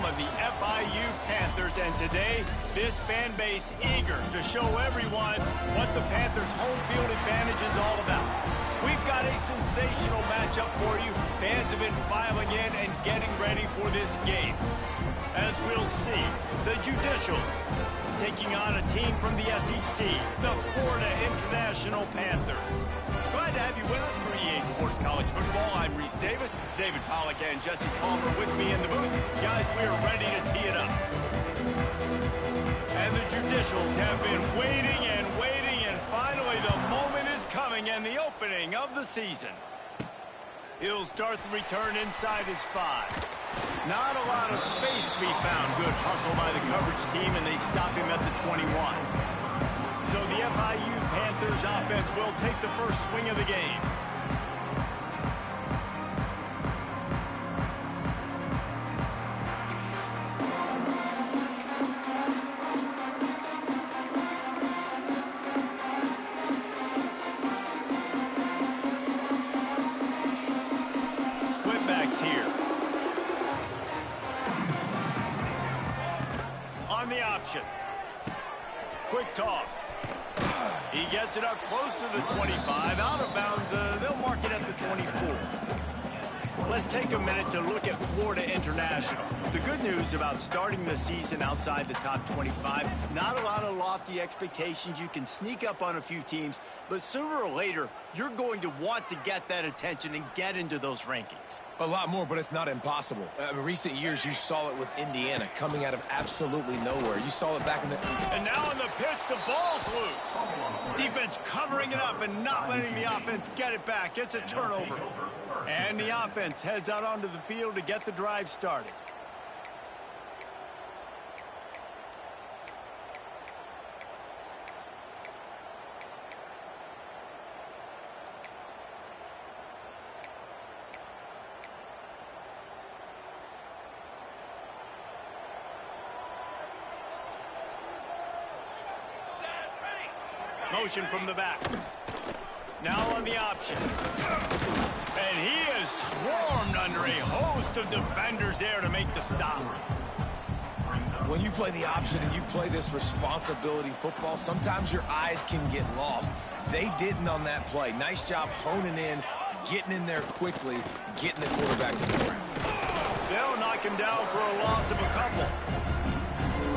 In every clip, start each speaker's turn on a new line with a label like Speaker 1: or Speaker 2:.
Speaker 1: home of the FIU Panthers, and today, this fan base eager to show everyone what the Panthers' home field advantage is all about. We've got a sensational matchup for you. Fans have been filing in and getting ready for this game. As we'll see, the Judicials taking on a team from the SEC, the Florida International Panthers. Glad to have you with us for EA Sports College Football. I'm Reese Davis, David Pollack, and Jesse Palmer with me in the booth. Guys, we are ready to tee it up. And the Judicials have been waiting, and finally the moment is coming and the opening of the season. He'll start the return inside his 5. Not a lot of space to be found. Good hustle by the coverage team, and they stop him at the 21. So the FIU Panthers offense will take the first swing of the game. Split backs here. On the option. Quick toss. He gets it up close to the 25. Out of bounds, they'll mark it at the 24. Let's take a minute to look at Florida International. The good news about starting the season outside the top 25, not a lot of lofty expectations. You can sneak up on a few teams, but sooner or later, you're going to want to get that attention and get into those rankings.
Speaker 2: A lot more, but it's not impossible. In recent years, you saw it with Indiana coming out of absolutely nowhere. You saw it back in the...
Speaker 1: And now on the pitch, the ball's loose. Defense covering it up and not letting the offense get it back. It's a turnover. And the offense heads out onto the field to get the drive started. Motion from the back. Now on the option. And he is swarmed under a host of defenders there to make the stop.
Speaker 2: When you play the option and you play this responsibility football, sometimes your eyes can get lost. They didn't on that play. Nice job honing in, getting in there quickly, getting the quarterback to the ground.
Speaker 1: They'll knock him down for a loss of a couple.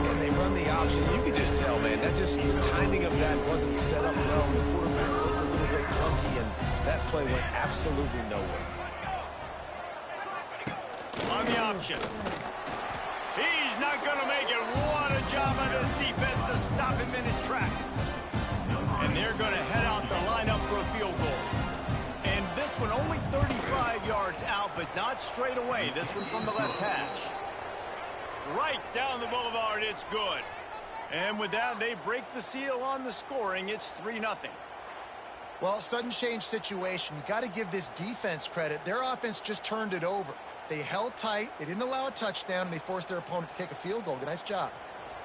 Speaker 2: And they run the option. You can just tell, man, that just the timing of that wasn't set up well. The quarterback looked a little bit clunky, and that play went absolutely nowhere.
Speaker 1: On the option. He's not going to make it. What a job on this defense to stop him in his tracks. And they're going to head out the lineup for a field goal. And this one only 35 yards out, but not straight away. This one from the left hash. Right down the boulevard, it's good. And with that, they break the seal on the scoring. It's 3-0.
Speaker 3: Well, sudden change situation. You got to give this defense credit. Their offense just turned it over. They held tight. They didn't allow a touchdown, and they forced their opponent to kick a field goal. Nice job.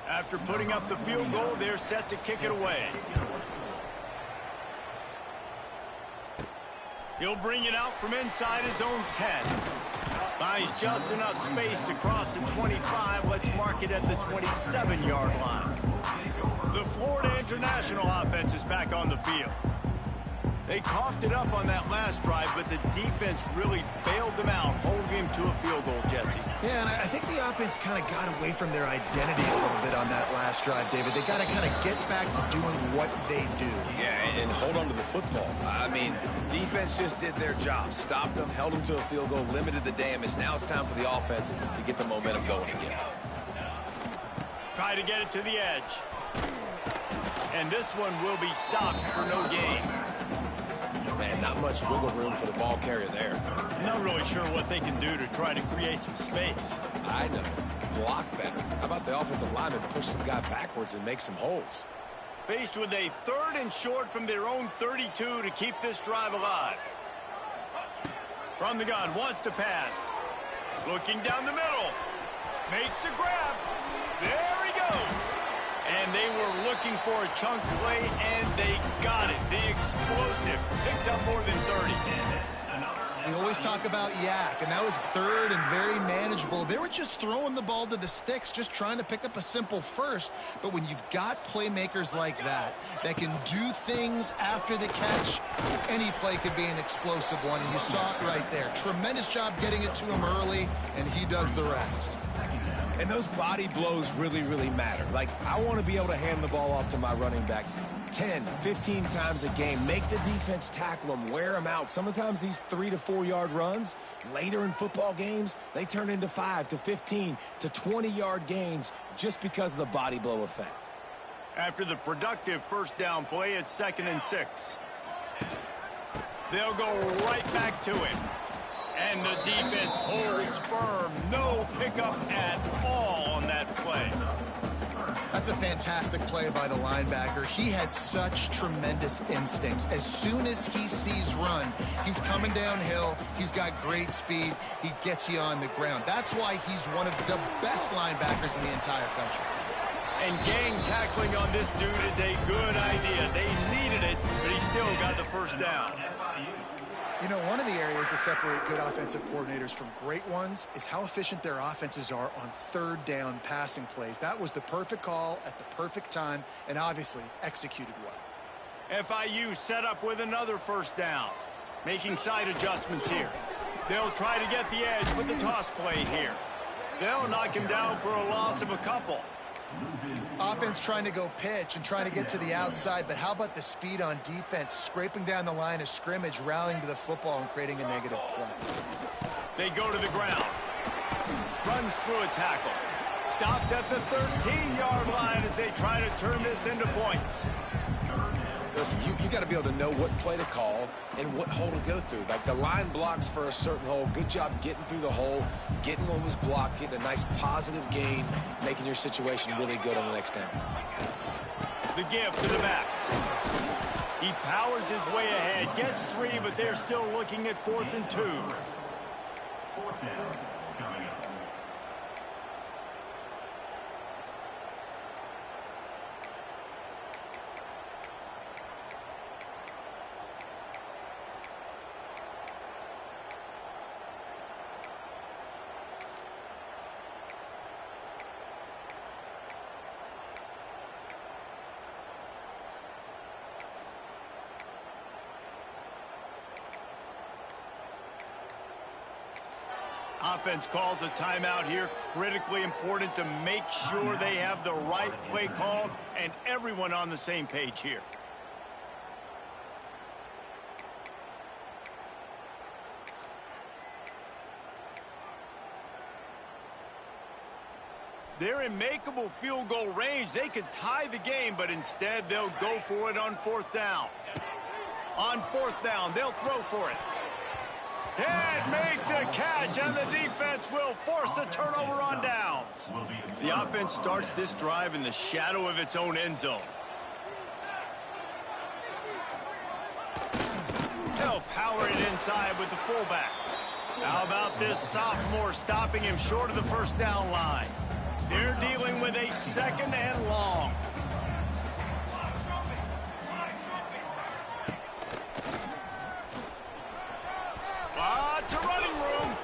Speaker 1: After putting up the field goal, they're set to kick it away. He'll bring it out from inside his own 10. Buys just enough space to cross the 25. Let's mark it at the 27-yard line. The Florida International offense is back on the field. They coughed it up on that last drive, but the defense really bailed them out, holding him to a field goal, Jesse.
Speaker 3: Yeah, and I think the offense kind of got away from their identity a little bit on that last drive, David. They got to kind of get back to doing what they do.
Speaker 2: Yeah, and hold on to the football. I mean, defense just did their job. Stopped them, held them to a field goal, limited the damage. Now it's time for the offense to get the momentum going again.
Speaker 1: Try to get it to the edge. And this one will be stopped for no gain.
Speaker 2: Man, not much wiggle room for the ball carrier there.
Speaker 1: Not really sure what they can do to try to create some space.
Speaker 2: I know. Block better. How about the offensive lineman push some guy backwards and make some holes?
Speaker 1: Faced with a 3rd and short from their own 32 to keep this drive alive. From the gun, wants to pass. Looking down the middle. Makes the grab. There he goes. And they were looking for a chunk play, and they got it. The explosive picks up more than 30.
Speaker 3: We always talk about yak, and that was third and very manageable. They were just throwing the ball to the sticks, just trying to pick up a simple first. But when you've got playmakers like that can do things after the catch, any play could be an explosive one, and you saw it right there. Tremendous job getting it to him early, and he does the rest.
Speaker 2: And those body blows really, really matter. Like, I want to be able to hand the ball off to my running back 10, 15 times a game. Make the defense tackle them, wear them out. Sometimes these 3 to 4 yard runs, later in football games, they turn into 5 to 15 to 20 yard gains just because of the body blow effect.
Speaker 1: After the productive first down play, it's 2nd and 6. They'll go right back to it. And the defense holds firm. No pickup at all on that play.
Speaker 3: That's a fantastic play by the linebacker. He has such tremendous instincts. As soon as he sees run, he's coming downhill. He's got great speed. He gets you on the ground. That's why he's one of the best linebackers in the entire country.
Speaker 1: And gang tackling on this dude is a good idea. They needed it, but he still got the first down.
Speaker 3: You know, one of the areas that separate good offensive coordinators from great ones is how efficient their offenses are on third down passing plays. That was the perfect call at the perfect time and obviously executed well.
Speaker 1: FIU set up with another first down, making side adjustments here. They'll try to get the edge with the toss play here. They'll knock him down for a loss of a couple.
Speaker 3: Offense trying to go pitch and trying to get to the outside, but how about the speed on defense, scraping down the line of scrimmage, rallying to the football and creating a negative play.
Speaker 1: They go to the ground. Runs through a tackle. Stopped at the 13-yard line as they try to turn this into points.
Speaker 2: Listen, you got to be able to know what play to call and what hole to go through. Like, the line blocks for a certain hole. Good job getting through the hole, getting what was blocked, getting a nice positive gain, making your situation really good on the next down.
Speaker 1: The give to the back. He powers his way ahead, gets 3, but they're still looking at 4th and 2.
Speaker 4: 4th down coming up.
Speaker 1: Offense calls a timeout here. Critically important to make sure they have the right play called and everyone on the same page here. They're in makeable field goal range. They could tie the game, but instead they'll go for it on 4th down. On 4th down, they'll throw for it. Can't make the catch, and the defense will force a turnover on downs. The offense starts this drive in the shadow of its own end zone. They'll power it inside with the fullback. How about this sophomore stopping him short of the first down line? They're dealing with a 2nd and long. Lots of running room.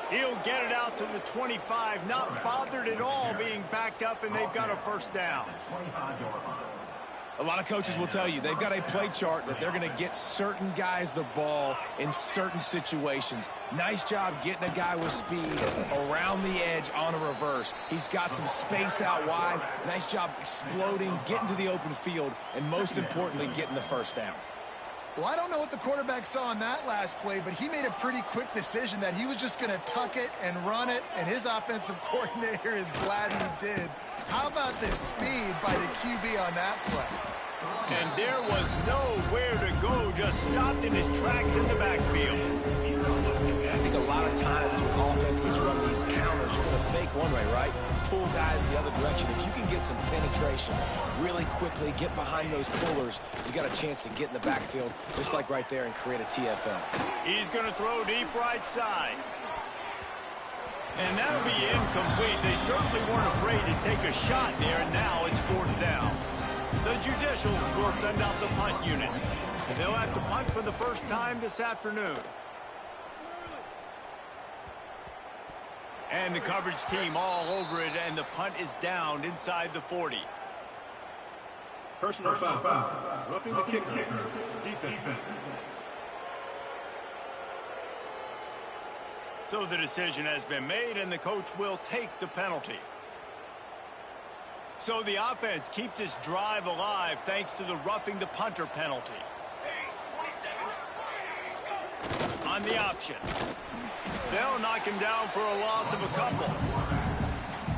Speaker 1: He'll get it out to the 25, not bothered at all being backed up, and they've got a first down.
Speaker 2: A lot of coaches will tell you they've got a play chart that they're going to get certain guys the ball in certain situations. Nice job getting a guy with speed around the edge on a reverse. He's got some space out wide. Nice job exploding, getting to the open field, and most importantly, getting the first down.
Speaker 3: Well, I don't know what the quarterback saw on that last play, but he made a pretty quick decision that he was just going to tuck it and run it, and his offensive coordinator is glad he did. How about the speed by the QB on that play?
Speaker 1: And there was nowhere to go, just stopped in his tracks in the backfield.
Speaker 2: And I think a lot of times when offenses run these counters with a fake one-way, right? Pull guys the other direction. If you can get some penetration really quickly, get behind those pullers, you got a chance to get in the backfield, just like right there, and create a TFL.
Speaker 1: He's going to throw deep right side. And that'll be incomplete. They certainly weren't afraid to take a shot there, and now it's 4th down. The Judicials will send out the punt unit. They'll have to punt for the first time this afternoon. And the coverage team all over it, and the punt is down inside the 40.
Speaker 5: Personal foul. Roughing the kicker. Defense.
Speaker 1: So the decision has been made, and the coach will take the penalty. So the offense keeps this drive alive thanks to the roughing the punter penalty. On the option. They'll knock him down for a loss of a couple.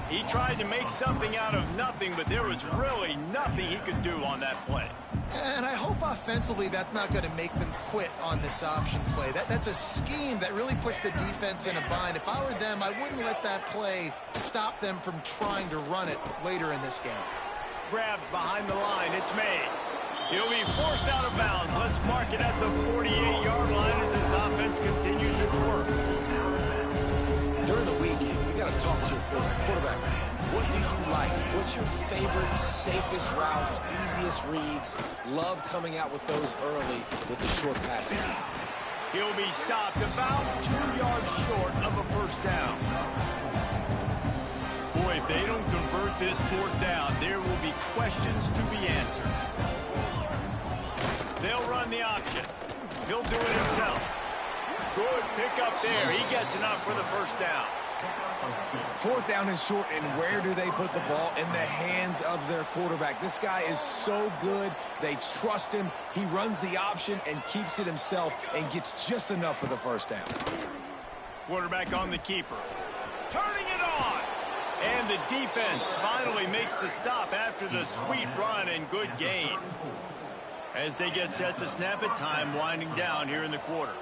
Speaker 1: He tried to make something out of nothing, but there was really nothing he could do on that play.
Speaker 3: And I hope offensively that's not going to make them quit on this option play. That's a scheme that really puts the defense in a bind. If I were them, I wouldn't let that play stop them from trying to run it later in this game.
Speaker 1: Grabbed behind the line. It's made. He'll be forced out of bounds. Let's mark it at the 48-yard line as this offense continues its work.
Speaker 2: During the week, you got to talk to your quarterback. What do you like? What's your favorite, safest routes, easiest reads? Love coming out with those early with the short passing game.
Speaker 1: He'll be stopped about 2 yards short of a first down. Boy, if they don't convert this fourth down, there will be questions to be answered. They'll run the option. He'll do it himself. Good pick up there. He gets enough for the first down.
Speaker 2: Fourth down and short, and where do they put the ball? In the hands of their quarterback. This guy is so good. They trust him. He runs the option and keeps it himself and gets just enough for the first down.
Speaker 1: Quarterback on the keeper. Turning it on. And the defense finally makes the stop after the sweet run and good gain. As they get set to snap it, time winding down here in the quarter.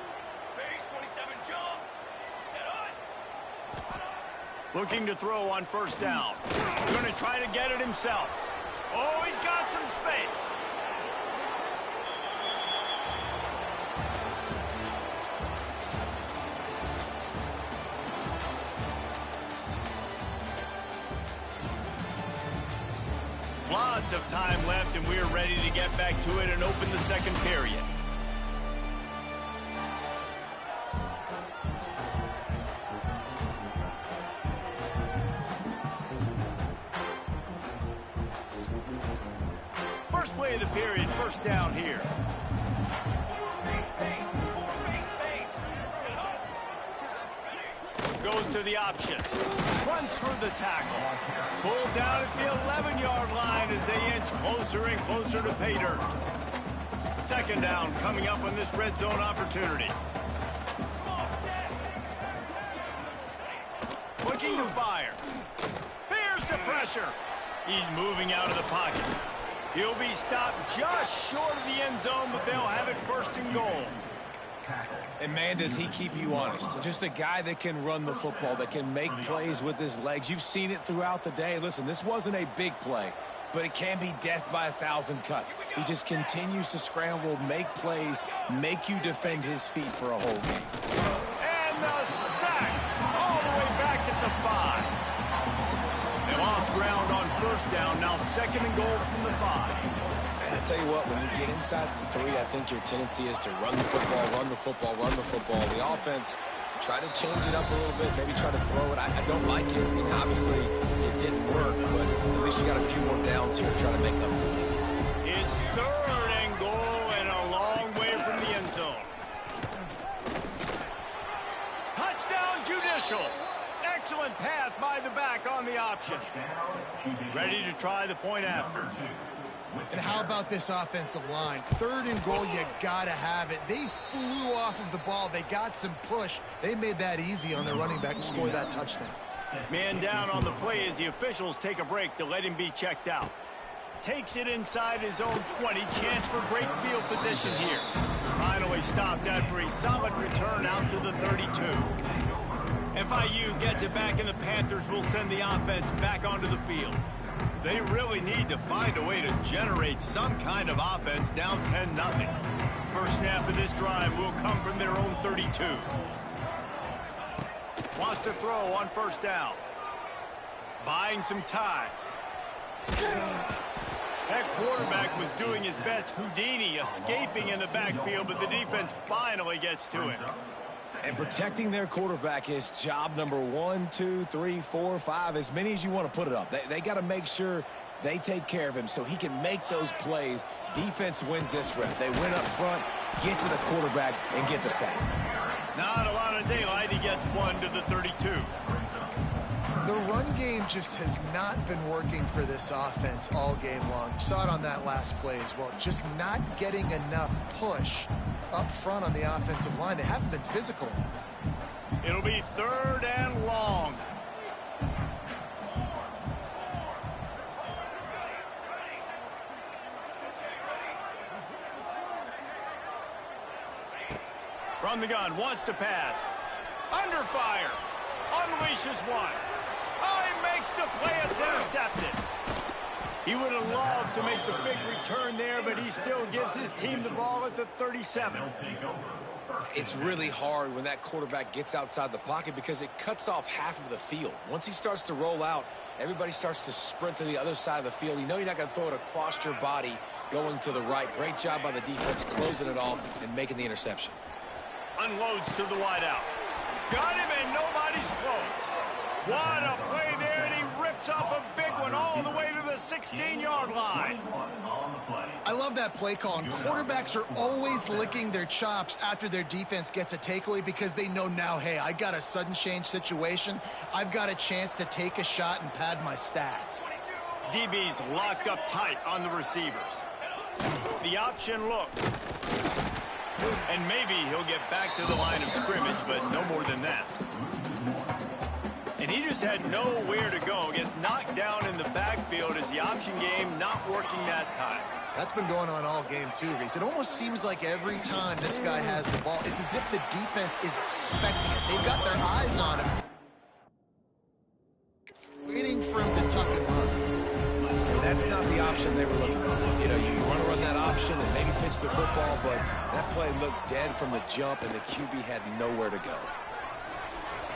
Speaker 1: Looking to throw on first down. Going to try to get it himself. Oh, he's got some space. Lots of time left, and we're ready to get back to it and open the second period. First play of the period, first down here. Goes to the option. Runs through the tackle. Pulled down at the 11-yard line as they inch closer and closer to pay dirt. Second down coming up on this red zone opportunity. Looking to fire. Here's the pressure. He's moving out of the pocket. He'll be stopped just short of the end zone, but they'll have it first and goal.
Speaker 2: And, man, does he keep you honest. Just a guy that can run the football, that can make plays with his legs. You've seen it throughout the day. Listen, this wasn't a big play, but it can be death by 1,000 cuts. He just continues to scramble, make plays, make you defend his feet for a whole game.
Speaker 1: And the sack all the way back at the 5. They lost ground on first down, now second and goal from the 5.
Speaker 2: And I tell you what, when you get inside the 3, I think your tendency is to run the football, run the football, run the football. The offense, try to change it up a little bit, maybe try to throw it. I don't like it. I mean, obviously, it didn't work, but at least you got a few more downs here to try to make up for it.
Speaker 1: It's third and goal and a long way from the end zone. Touchdown, Judicials. Excellent pass by the back on the option. Ready to try the point after.
Speaker 3: And how about this offensive line? Third and goal, you got to have it. They flew off of the ball. They got some push. They made that easy on their running back to score that touchdown.
Speaker 1: Man down on the play as the officials take a break to let him be checked out. Takes it inside his own 20. Chance for great field position here. Finally stopped after a solid return out to the 32. FIU gets it back, and the Panthers will send the offense back onto the field. They really need to find a way to generate some kind of offense down 10-0. First snap of this drive will come from their own 32. Wants to throw on first down. Buying some time. That quarterback was doing his best Houdini, escaping in the backfield, but the defense finally gets to him.
Speaker 2: And protecting their quarterback is job number 1, 2, 3, 4, 5, as many as you want to put it up. They got to make sure they take care of him so he can make those plays. Defense wins this rep. They win up front, get to the quarterback, and get the sack.
Speaker 1: Not a lot of daylight. He gets 1 to the 32.
Speaker 3: The run game just has not been working for this offense all game long. You saw it on that last play as well. Just not getting enough push up front on the offensive line. They haven't been physical.
Speaker 1: It'll be 3rd and long. From the gun, wants to pass. Under fire. Unleashes one. Oh, he makes the play. It's intercepted. He would have loved to make the big return there, but he still gives his team the ball at the 37.
Speaker 2: It's really hard when that quarterback gets outside the pocket because it cuts off half of the field. Once he starts to roll out, everybody starts to sprint to the other side of the field. You know you're not going to throw it across your body going to the right. Great job by the defense closing it off and making the interception.
Speaker 1: Unloads to the wideout. Got him, and nobody's close. What a play there, and he rips off a big one all the way to the 16-yard line.
Speaker 3: I love that play call, and quarterbacks are always licking their chops after their defense gets a takeaway because they know now, hey, I got a sudden change situation. I've got a chance to take a shot and pad my stats.
Speaker 1: DB's locked up tight on the receivers. The option look. And maybe he'll get back to the line of scrimmage, but no more than that. And he just had nowhere to go. Gets knocked down in the backfield as the option game not working that time.
Speaker 3: That's been going on all game too, Reese. It almost seems like every time this guy has the ball, it's as if the defense is expecting it. They've got their eyes on him, waiting for him to tuck and run.
Speaker 2: And that's not the option they were looking for. You know, you want to run that option and maybe pitch the football, but that play looked dead from the jump, and the QB had nowhere to go.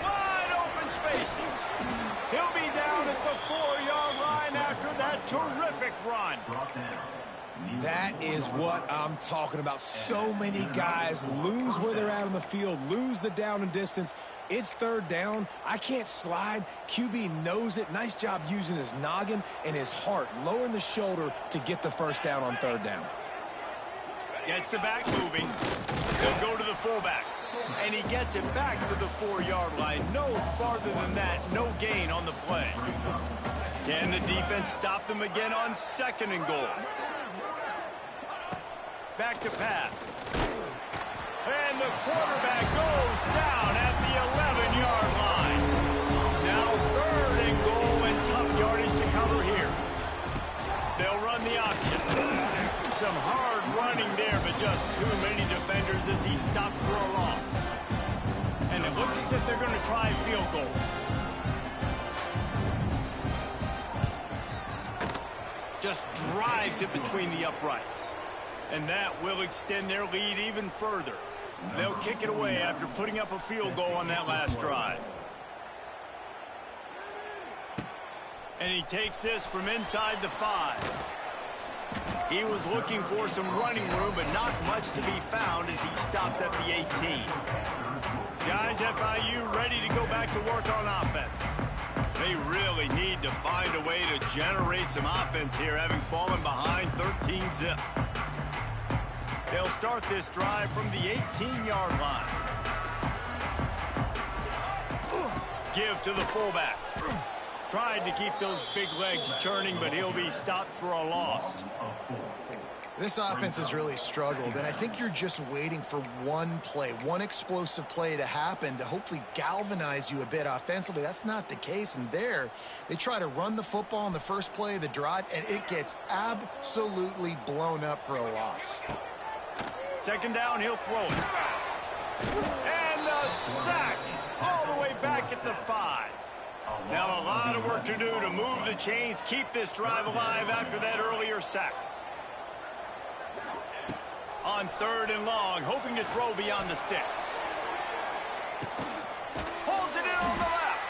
Speaker 1: Wide open spaces. He'll be down at the 4-yard line after that terrific run.
Speaker 2: That is what I'm talking about. So many guys lose where they're at on the field, lose the down and distance. It's 3rd down. I can't slide. QB knows it. Nice job using his noggin and his heart, lowering the shoulder to get the 1st down on 3rd down.
Speaker 1: Gets the back moving. He'll go to the fullback. And he gets it back to the 4-yard line. No farther than that. No gain on the play. Can the defense stop them again on 2nd and goal? Back to pass. And the quarterback goes down at the 11-yard line. Now 3rd and goal and tough yardage to cover here. They'll run the option. Some hard running there, but just too many defenders as he stopped for a loss. And it looks as if they're going to try a field goal. Just drives it between the uprights. And that will extend their lead even further. They'll kick it away after putting up a field goal on that last drive. And he takes this from inside the 5. He was looking for some running room, but not much to be found as he stopped at the 18. Guys, FIU ready to go back to work on offense. They really need to find a way to generate some offense here, having fallen behind 13-zip. They'll start this drive from the 18-yard line. Give to the fullback. Tried to keep those big legs churning, but he'll be stopped for a loss.
Speaker 3: This offense has really struggled, and I think you're just waiting for one play, one explosive play to happen to hopefully galvanize you a bit offensively. That's not the case, and there they try to run the football in the first play of the drive, and it gets absolutely blown up for a loss.
Speaker 1: 2nd down, he'll throw it. And a sack all the way back at the 5. Now a lot of work to do to move the chains, keep this drive alive after that earlier sack. On 3rd and long, hoping to throw beyond the sticks. Holds it in on the left.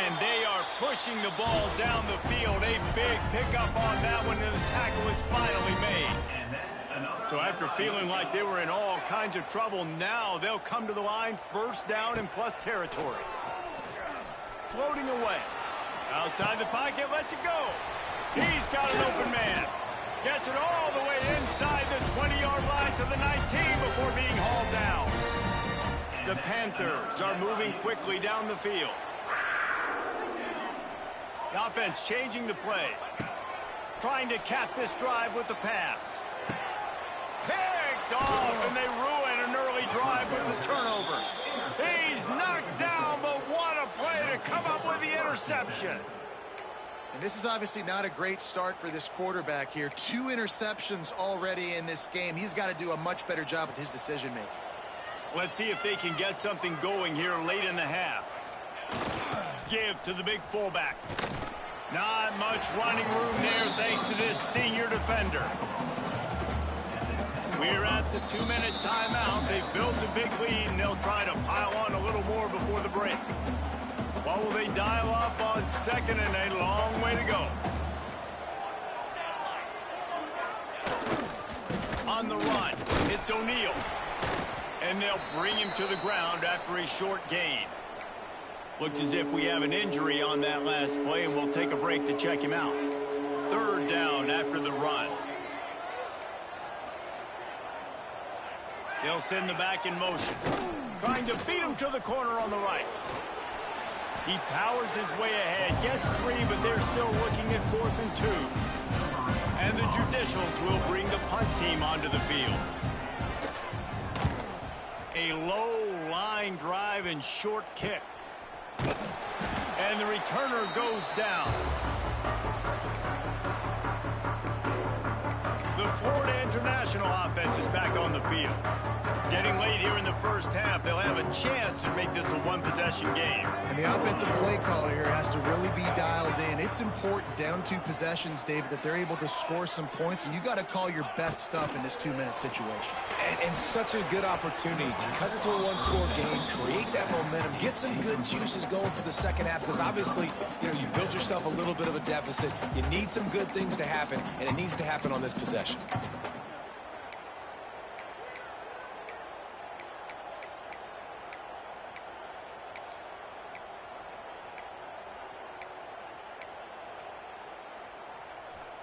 Speaker 1: And they are pushing the ball down the field. A big pickup on that one, and the tackle is finally made.
Speaker 4: And that's
Speaker 1: So after feeling like they were in all kinds of trouble, now they'll come to the line, first down and plus territory. Floating away. Outside the pocket, lets it go. He's got an open man. Gets it all the way inside the 20-yard line to the 19 before being hauled down. The Panthers are moving quickly down the field. The offense changing the play. Trying to cap this drive with the pass. Picked off, and they ruin an early drive with the turnover. He's knocked down, but what a play to come up with the interception.
Speaker 3: And this is obviously not a great start for this quarterback here. 2 interceptions already in this game. He's got to do a much better job with his decision-making.
Speaker 1: Let's see if they can get something going here late in the half. Give to the big fullback. Not much running room there thanks to this senior defender. We're at the 2-minute timeout. They've built a big lead, and they'll try to pile on a little more before the break. What will they dial up on second and a long way to go? On the run, it's O'Neal. And they'll bring him to the ground after a short gain. Looks as if we have an injury on that last play, and we'll take a break to check him out. Third down after the run. They'll send the back in motion. Trying to beat him to the corner on the right. He powers his way ahead, gets 3, but they're still looking at 4th and 2. And the Judicials will bring the punt team onto the field. A low line drive and short kick. And the returner goes down. The Florida International offense is back on the field. Getting late here in the first half, they'll have a chance to make this a one-possession game.
Speaker 3: And the offensive play caller here has to really be dialed in. It's important down 2 possessions, David, that they're able to score some points. And you got to call your best stuff in this 2-minute situation.
Speaker 2: And such a good opportunity to cut into a 1-score game, create that momentum, get some good juices going for the second half. Because obviously, you built yourself a little bit of a deficit. You need some good things to happen, and it needs to happen on this possession.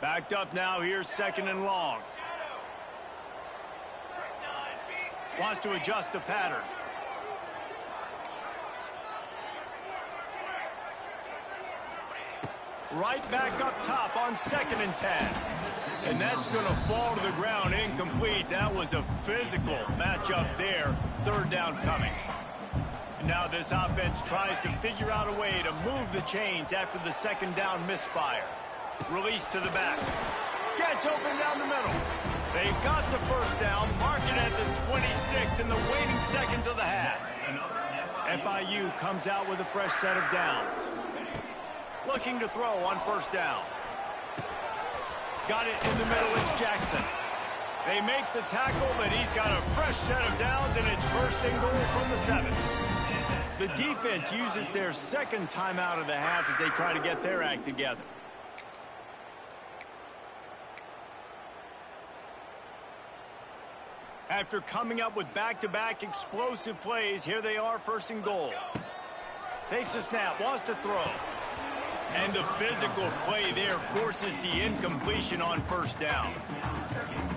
Speaker 1: Backed up now, here's 2nd and long. Wants to adjust the pattern. Right back up top on 2nd and 10. And that's going to fall to the ground incomplete. That was a physical matchup there. 3rd down coming. And now this offense tries to figure out a way to move the chains after the 2nd down misfire. Release to the back. Gets open down the middle. They've got the 1st down. Mark it at the 26 in the waning seconds of the half. FIU comes out with a fresh set of downs. Looking to throw on 1st down. Got it in the middle. It's Jackson. They make the tackle, but he's got a fresh set of downs, and it's 1st and goal from the 7. The defense uses their 2nd timeout of the half as they try to get their act together. After coming up with back-to-back explosive plays, here they are 1st and goal. Takes a snap, wants to throw. And the physical play there forces the incompletion on 1st down.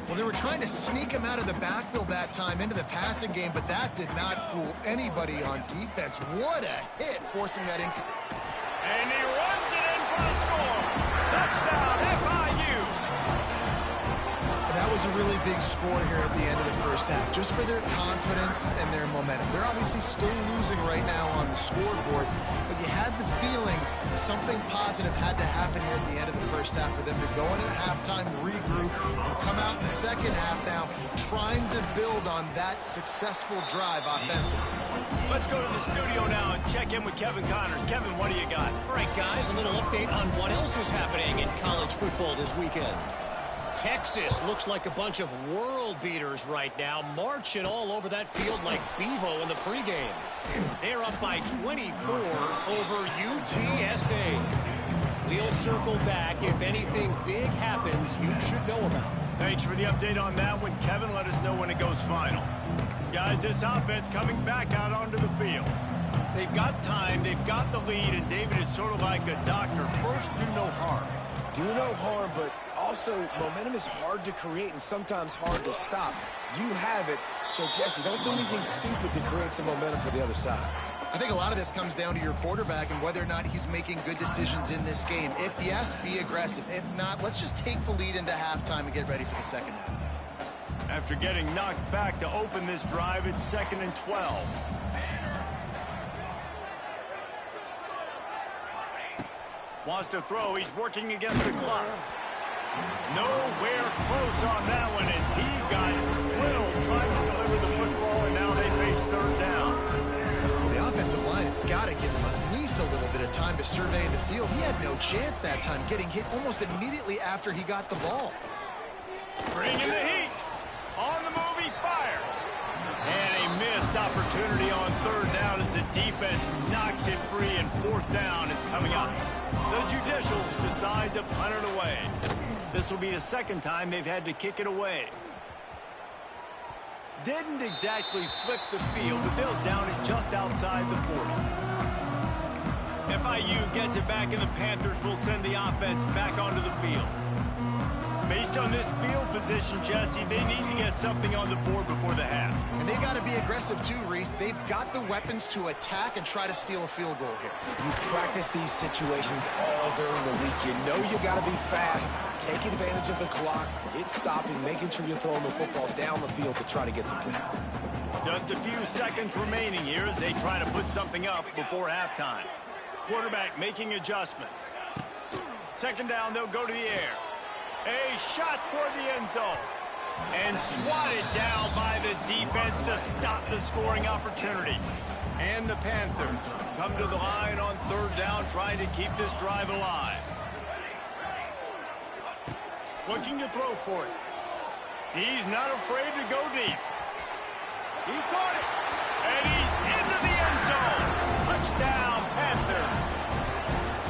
Speaker 3: Well, they were trying to sneak him out of the backfield that time into the passing game, but that did not fool anybody on defense. What a hit, forcing that in.
Speaker 1: And he runs it in for the score. Touchdown, FIU.
Speaker 3: That was a really big score here at the end of the first half, just for their confidence and their momentum. They're obviously still losing right now on the scoreboard, but you had the feeling something positive had to happen here at the end of the first half for them to go in at halftime, regroup, and come out in the second half now, trying to build on that successful drive offensively.
Speaker 1: Let's go to the studio now and check in with Kevin Connors. Kevin, what do you got?
Speaker 6: All right, guys, a little update on what else is happening in college football this weekend. Texas looks like a bunch of world beaters right now, marching all over that field like Bevo in the pregame. They're up by 24 over UTSA. We'll circle back if anything big happens you should know about.
Speaker 1: Thanks for the update on that one, Kevin. Let us know when it goes final. Guys, this offense coming back out onto the field. They've got time, they've got the lead, and David is sort of like a doctor. First, do no harm.
Speaker 2: Do no harm, but also momentum is hard to create and sometimes hard to stop. You have it, so Jesse, don't do anything stupid to create some momentum for the other side.
Speaker 3: I think a lot of this comes down to your quarterback and whether or not he's making good decisions in this game. If yes, be aggressive. If not, let's just take the lead into halftime and get ready for the second half.
Speaker 1: After getting knocked back to open this drive, it's 2nd and 12. Wants to throw. He's working against the clock. Nowhere close on that one as he got thrilled trying to deliver the football, and now they face 3rd down.
Speaker 3: Well, the offensive line has got to give him at least a little bit of time to survey the field. He had no chance that time, getting hit almost immediately after he got the ball.
Speaker 1: Bringing the heat. On the move, he fires. And a missed opportunity on 3rd down as the defense knocks it free, and 4th down is coming up. The Judicials decide to punt it away. This will be the 2nd time they've had to kick it away. Didn't exactly flip the field, but they'll down it just outside the 40. FIU gets it back, and the Panthers will send the offense back onto the field. Based on this field position, Jesse, they need to get something on the board before the half.
Speaker 3: And they got to be aggressive too, Reese. They've got the weapons to attack and try to steal a field goal here.
Speaker 2: You practice these situations all during the week. You know you got to be fast, take advantage of the clock. It's stopping, making sure you're throwing the football down the field to try to get some points.
Speaker 1: Just a few seconds remaining here as they try to put something up before halftime. Quarterback making adjustments. 2nd down, they'll go to the air. A shot toward the end zone. And swatted down by the defense to stop the scoring opportunity. And the Panthers come to the line on 3rd down, trying to keep this drive alive. Looking to throw for it. He's not afraid to go deep. He caught it. And he's into the end zone. Touchdown, Panthers.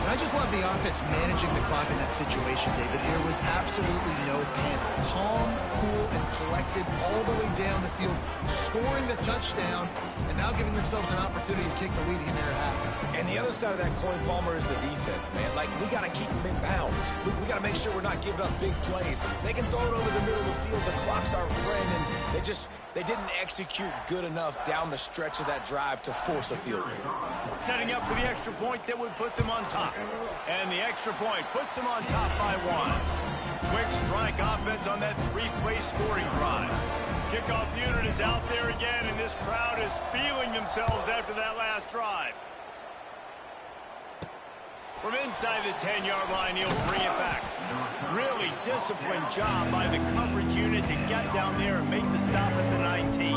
Speaker 3: I just love the offense managing the clock in that situation, David. There was absolutely no panic. Calm, cool, and collected all the way down the field, scoring the touchdown, and now giving themselves an opportunity to take the lead in there at halftime.
Speaker 2: And the other side of that coin, Palmer, is the defense, man. Like, we got to keep them in bounds. We got to make sure we're not giving up big plays. They can throw it over the middle of the field. The clock's our friend, and they didn't execute good enough down the stretch of that drive to force a field goal.
Speaker 1: Setting up for the extra point that would put them on top. And the extra point puts them on top by 1. Quick strike offense on that 3-play scoring drive. Kickoff unit is out there again, and this crowd is feeling themselves after that last drive. From inside the 10-yard line, he'll bring it back. Really disciplined job by the coverage unit to get down there and make the stop at the 19.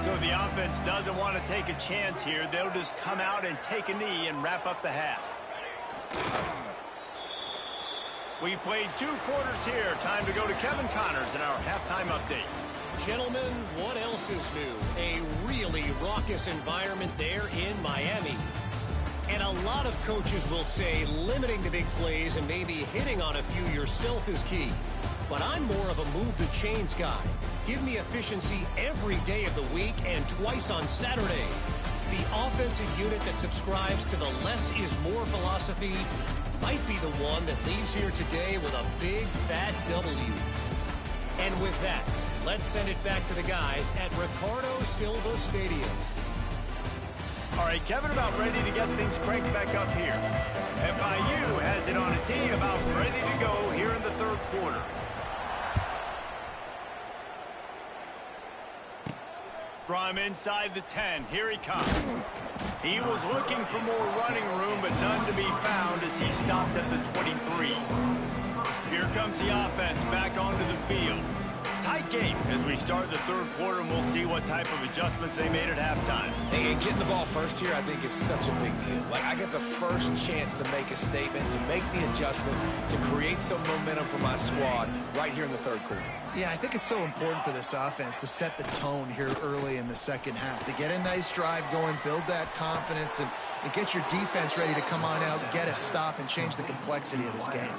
Speaker 1: So the offense doesn't want to take a chance here. They'll just come out and take a knee and wrap up the half. We've played 2 quarters here. Time to go to Kevin Connors in our halftime update.
Speaker 6: Gentlemen, what else is new? A really raucous environment there in Miami. And a lot of coaches will say limiting the big plays and maybe hitting on a few yourself is key. But I'm more of a move the chains guy. Give me efficiency every day of the week and twice on Saturday. The offensive unit that subscribes to the less is more philosophy might be the one that leaves here today with a big fat W. And with that, let's send it back to the guys at Ricardo Silva Stadium.
Speaker 1: All right, Kevin, about ready to get things cranked back up here. FIU has it on a tee, about ready to go here in the 3rd quarter. From inside the 10, here he comes. He was looking for more running room, but none to be found as he stopped at the 23. Here comes the offense back onto the field. Tight game as we start the 3rd quarter, and we'll see what type of adjustments they made at halftime.
Speaker 2: Hey, getting the ball first here, I think, is such a big deal. Like, I get the first chance to make a statement, to make the adjustments, to create some momentum for my squad right here in the 3rd quarter.
Speaker 3: Yeah, I think it's so important for this offense to set the tone here early in the second half, to get a nice drive going, build that confidence, and get your defense ready to come on out, get a stop, and change the complexity of this game.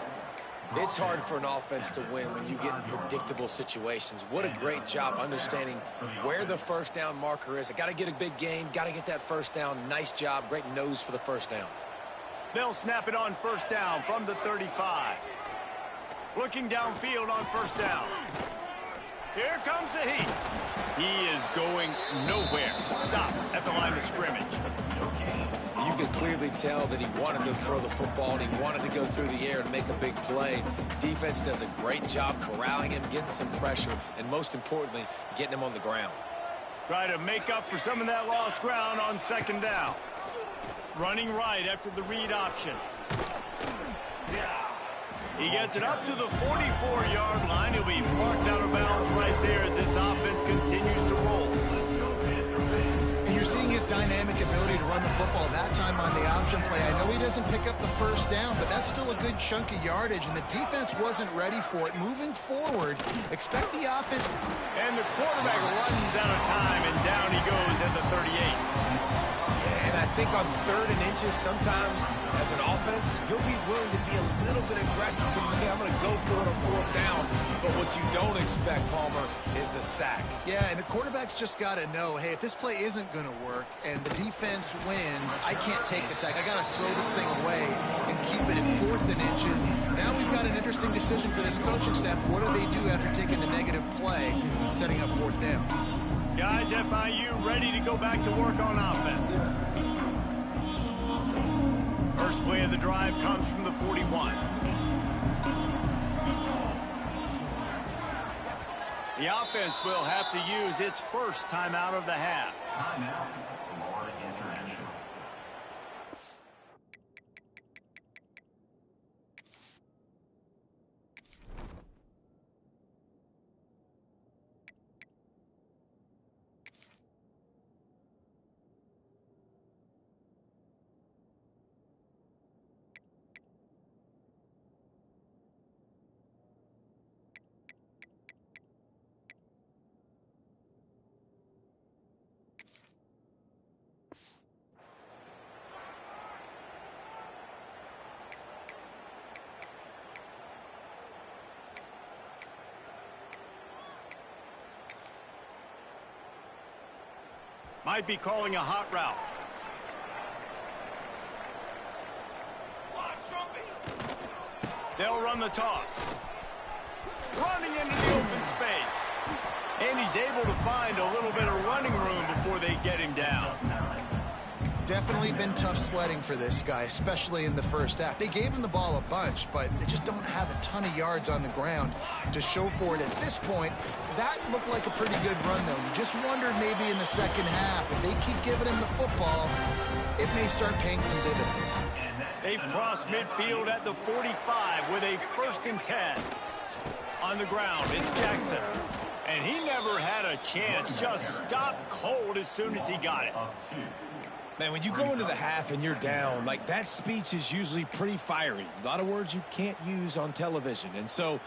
Speaker 2: It's hard for an offense to win when you get in predictable situations. What a great job understanding where the first down marker is. I got to get a big gain, got to get that first down. Nice job, great nose for the first down.
Speaker 1: They'll snap it on first down from the 35. Looking downfield on first down. Here comes the heat. He is going nowhere. Stop at the line of scrimmage.
Speaker 2: You could clearly tell that he wanted to throw the football and he wanted to go through the air and make a big play. Defense does a great job corralling him, getting some pressure, and most importantly, getting him on the ground.
Speaker 1: Try to make up for some of that lost ground on second down. Running right after the read option. He gets it up to the 44-yard line. He'll be marked out of bounds right there as this offense continues to roll.
Speaker 3: And you're seeing his dynamic ability to run the football that time on the option play. I know he doesn't pick up the first down, but that's still a good chunk of yardage, and the defense wasn't ready for it. Moving forward, expect the offense.
Speaker 1: And the quarterback runs out of time, and down he goes at the 38.
Speaker 2: And I think on 3rd and inches, sometimes as an offense, you'll be willing to be a little bit aggressive because you say, I'm going to go for it on 4th down. But what you don't expect, Palmer, is the sack.
Speaker 3: Yeah, and the quarterback's just got to know, hey, if this play isn't going to work and the defense wins, I can't take the sack. I got to throw this thing away and keep it at 4th and inches. Now we've got an interesting decision for this coaching staff. What do they do after taking the negative play, setting up 4th down?
Speaker 1: Guys, FIU ready to go back to work on offense. First play of the drive comes from the 41. The offense will have to use its first timeout of the half.
Speaker 4: Timeout. More international.
Speaker 1: Might be calling a hot route. They'll run the toss. Running into the open space. And he's able to find a little bit of running room before they get him down.
Speaker 3: Definitely been tough sledding for this guy, especially in the first half. They gave him the ball a bunch, but they just don't have a ton of yards on the ground to show for it at this point. That looked like a pretty good run, though. You just wondered maybe in the second half, if they keep giving him the football, it may start paying some dividends.
Speaker 1: They cross midfield at the 45 with a 1st and 10. On the ground, it's Jackson. And he never had a chance, just stopped cold as soon as he got it.
Speaker 2: Man, when you go into the half and you're down, like, that speech is usually pretty fiery. A lot of words you can't use on television. And so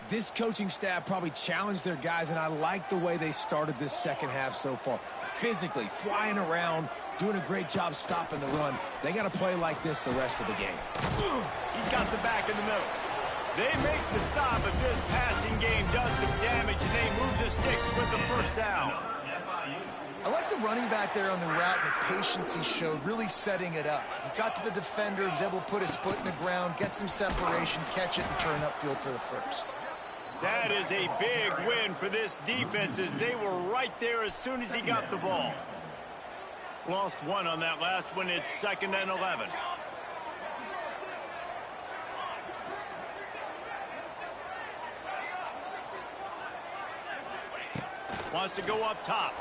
Speaker 2: this coaching staff probably challenged their guys, and I like the way they started this second half so far. Physically, flying around, doing a great job stopping the run. They got to play like this the rest of the game.
Speaker 1: He's got the back in the middle. They make the stop, but this passing game does some damage, and they move the sticks with the first down.
Speaker 3: I like the running back there on the route and the patience he showed, really setting it up. He got to the defender, was able to put his foot in the ground, get some separation, catch it, and turn upfield for the first.
Speaker 1: That is a big win for this defense, as they were right there as soon as he got the ball. Lost one on that last one. It's 2nd and 11. Wants to go up top.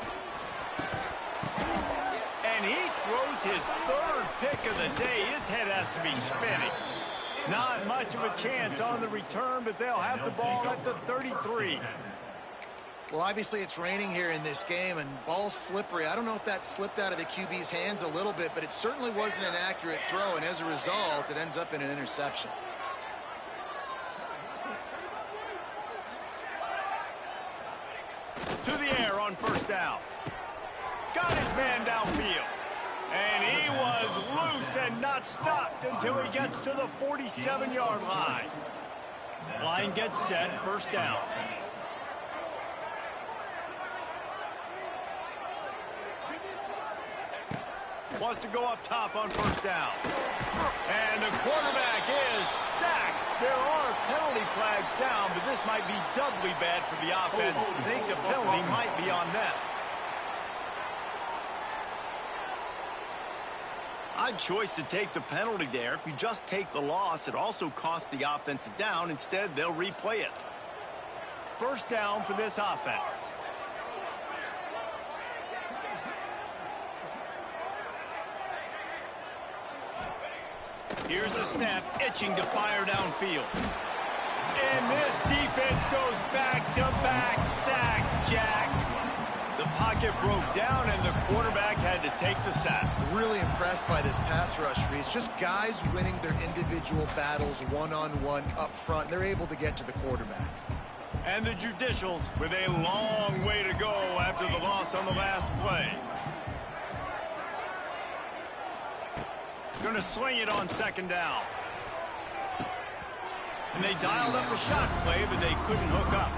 Speaker 1: And he throws his 3rd pick of the day. His head has to be spinning. Not much of a chance on the return, but they'll have the ball at the 33.
Speaker 3: Well, obviously it's raining here in this game, and ball's slippery. I don't know if that slipped out of the QB's hands a little bit, but it certainly wasn't an accurate throw, and as a result, it ends up in an interception.
Speaker 1: To the air on first down. Got his man downfield. And he was loose and not stopped until he gets to the 47-yard line. Line gets set, first down. Wants to go up top on first down. And the quarterback is sacked. There are penalty flags down, but this might be doubly bad for the offense. I think the penalty might be on them. Odd choice to take the penalty there. If you just take the loss, it also costs the offense a down. Instead, they'll replay it. First down for this offense. Here's the snap, itching to fire downfield. And this defense goes back-to-back sack, Jack. The pocket broke down, and the quarterback had to take the sack.
Speaker 3: Really impressed by this pass rush, Reese. Just guys winning their individual battles one-on-one up front. They're able to get to the quarterback.
Speaker 1: And the Judicials with a long way to go after the loss on the last play. Going to swing it on second down. And they dialed up a shot play, but they couldn't hook up.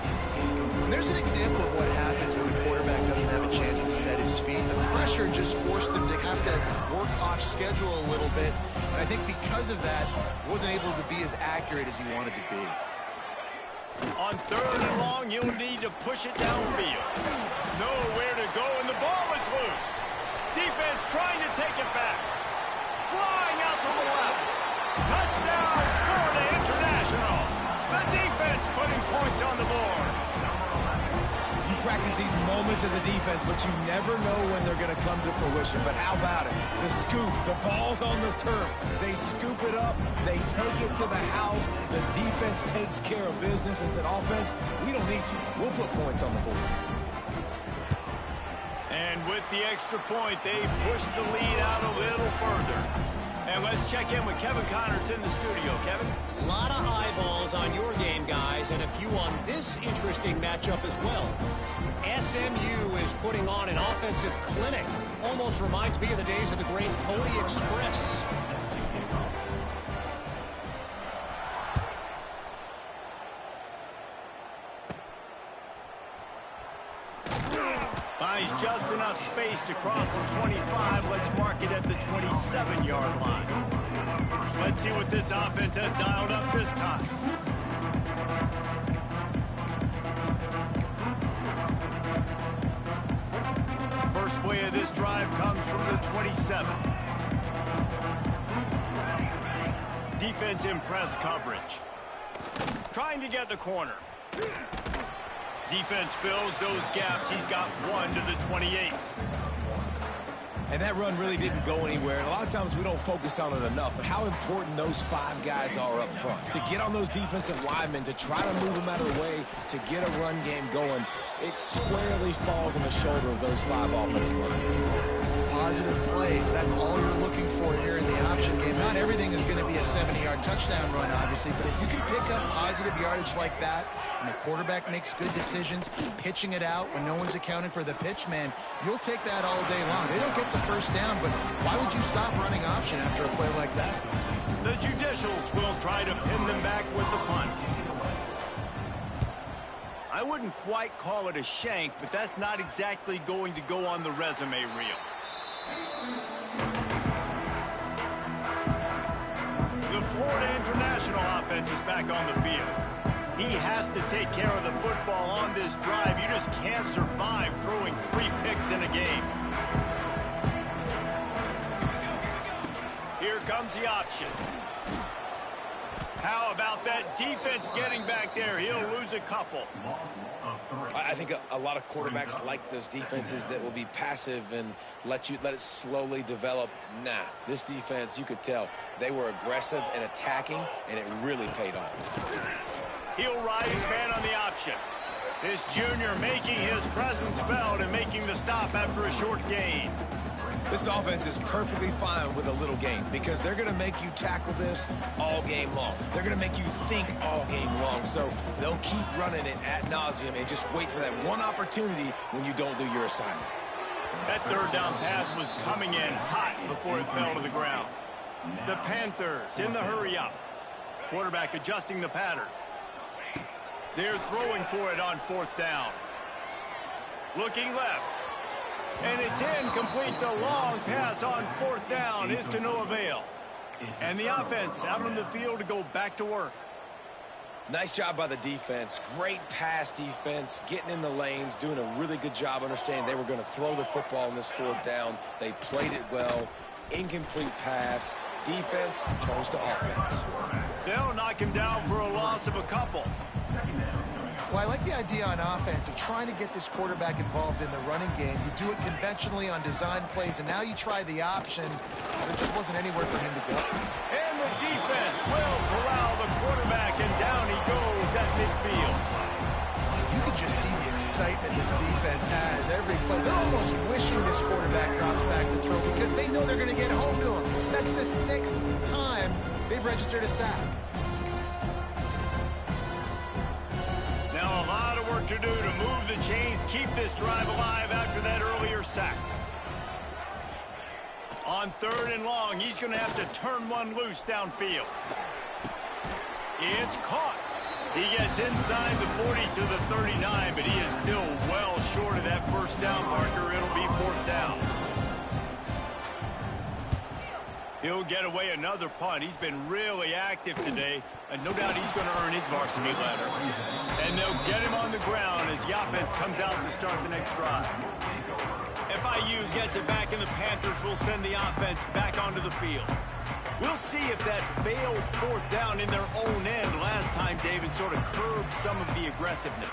Speaker 3: And there's an example of what happens when the quarterback doesn't have a chance to set his feet. The pressure just forced him to have to work off schedule a little bit. And I think because of that, wasn't able to be as accurate as he wanted to be.
Speaker 1: On third and long, you'll need to push it downfield. Nowhere to go, and the ball is loose. Defense trying to take it back. Flying out to the left. Touchdown, Florida International. The defense putting points on the board.
Speaker 2: You practice these moments as a defense, but you never know when they're going to come to fruition. But how about it? The scoop, the ball's on the turf. They scoop it up. They take it to the house. The defense takes care of business and said, offense, we don't need you. We'll put points on the board.
Speaker 1: And with the extra point, they push the lead out a little further. And let's check in with Kevin Connors in the studio. Kevin?
Speaker 6: A lot of eyeballs on your game, guys, and a few on this interesting matchup as well. SMU is putting on an offensive clinic. Almost reminds me of the days of the great Pony Express.
Speaker 1: Finds just enough space to cross the 25. Let's mark it at the 27-yard line. Let's see what this offense has dialed up this time. First play of this drive comes from the 27. Defense in press coverage. Trying to get the corner. Defense fills those gaps. He's got one to the 28th.
Speaker 2: And that run really didn't go anywhere. And a lot of times we don't focus on it enough. But how important those five guys are up front. To get on those defensive linemen, to try to move them out of the way, to get a run game going, it squarely falls on the shoulder of those five offensive linemen.
Speaker 3: Positive plays, that's all you're looking for here in the option game. Not everything is going to be a 70-yard touchdown run, obviously, but if you can pick up positive yardage like that, and the quarterback makes good decisions, pitching it out when no one's accounting for the pitch, man, you'll take that all day long. They don't get the first down, but why would you stop running option after a play like that?
Speaker 1: The Judicials will try to pin them back with the punt. I wouldn't quite call it a shank, but that's not exactly going to go on the resume reel. The Florida International offense is back on the field. He has to take care of the football on this drive. You just can't survive throwing 3 picks in a game. Here comes the option. How about that defense getting back there? He'll lose a couple.
Speaker 2: I think a lot of quarterbacks like those defenses that will be passive and let it slowly develop. Nah, this defense, you could tell, they were aggressive and attacking, and it really paid off.
Speaker 1: He'll rise man on the option. This junior making his presence felt and making the stop after a short gain.
Speaker 2: This offense is perfectly fine with a little gain because they're going to make you tackle this all game long. They're going to make you think all game long. So they'll keep running it ad nauseum and just wait for that one opportunity when you don't do your assignment.
Speaker 1: That third down pass was coming in hot before it fell to the ground. The Panthers in the hurry up. Quarterback adjusting the pattern. They're throwing for it on 4th down. Looking left. And it's incomplete. The long pass on 4th down is to no avail. And the offense out on the field to go back to work.
Speaker 2: Nice job by the defense. Great pass defense, getting in the lanes, doing a really good job understanding they were going to throw the football in this 4th down. They played it well. Incomplete pass. Defense turns to offense.
Speaker 1: They'll knock him down for a loss of a couple.
Speaker 3: Well, I like the idea on offense of trying to get this quarterback involved in the running game. You do it conventionally on design plays, and now you try the option. There just wasn't anywhere for him to go.
Speaker 1: And the defense will corral the quarterback, and down he goes at midfield.
Speaker 3: You can just see the excitement this defense has every play. They're almost wishing this quarterback drops back to throw because they know they're going to get home to him. That's the 6th time they've registered a sack.
Speaker 1: Now a lot of work to do to move the chains, keep this drive alive after that earlier sack. On 3rd and long, he's going to have to turn one loose downfield. It's caught. He gets inside the 40 to the 39, but he is still well short of that 1st down marker. It'll be 4th down. He'll get away another punt. He's been really active today, and no doubt he's going to earn his varsity letter. And they'll get him on the ground as the offense comes out to start the next drive. FIU gets it back, and the Panthers will send the offense back onto the field. We'll see if that failed 4th down in their own end last time, David, sort of curbed some of the aggressiveness.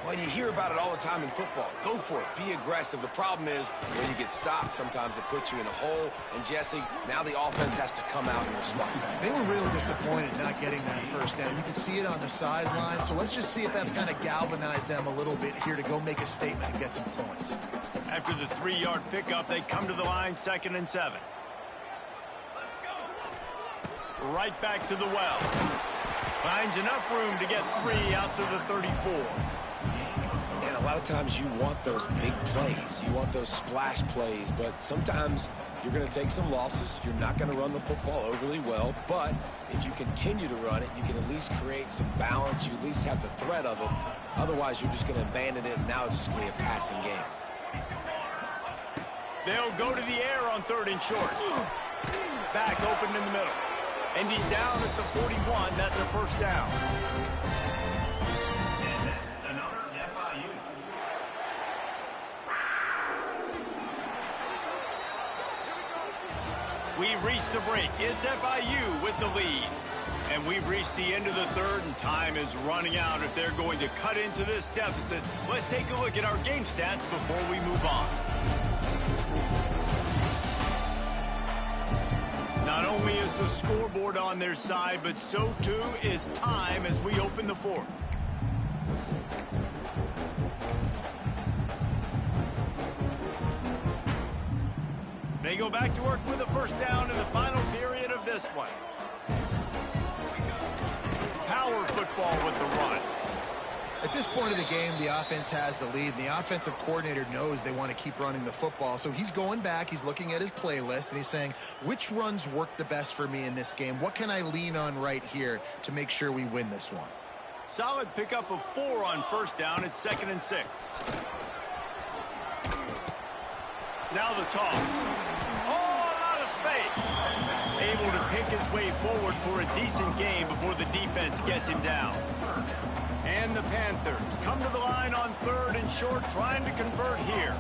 Speaker 2: Well, you hear about it all the time in football. Go for it. Be aggressive. The problem is when you get stopped, sometimes it puts you in a hole. And, Jesse, now the offense has to come out and respond.
Speaker 3: They were real disappointed not getting that 1st down. You can see it on the sideline. So let's just see if that's kind of galvanized them a little bit here to go make a statement and get some points.
Speaker 1: After the 3-yard pickup, they come to the line, 2nd and 7. Right back to the well. Finds enough room to get 3 out to the 34.
Speaker 2: And a lot of times you want those big plays. You want those splash plays. But sometimes you're going to take some losses. You're not going to run the football overly well. But if you continue to run it, you can at least create some balance. You at least have the threat of it. Otherwise, you're just going to abandon it, and now it's just going to be a passing game.
Speaker 1: They'll go to the air on 3rd and short. Back open in the middle. And he's down at the 41. That's a 1st down.
Speaker 4: And that's another FIU.
Speaker 1: We've reached the break. It's FIU with the lead. And we've reached the end of the 3rd, and time is running out if they're going to cut into this deficit. Let's take a look at our game stats before we move on. Not only is the scoreboard on their side, but so too is time as we open the 4th. They go back to work with a 1st down in the final period of this one. Power football with the run.
Speaker 3: At this point of the game, the offense has the lead, and the offensive coordinator knows they want to keep running the football. So he's going back, he's looking at his playlist, and he's saying, which runs work the best for me in this game? What can I lean on right here to make sure we win this one?
Speaker 1: Solid pickup of 4 on 1st down. It's 2nd and 6. Now the toss. Oh, a lot of space. Able to pick his way forward for a decent game before the defense gets him down. And the Panthers come to the line on 3rd and short, trying to convert here.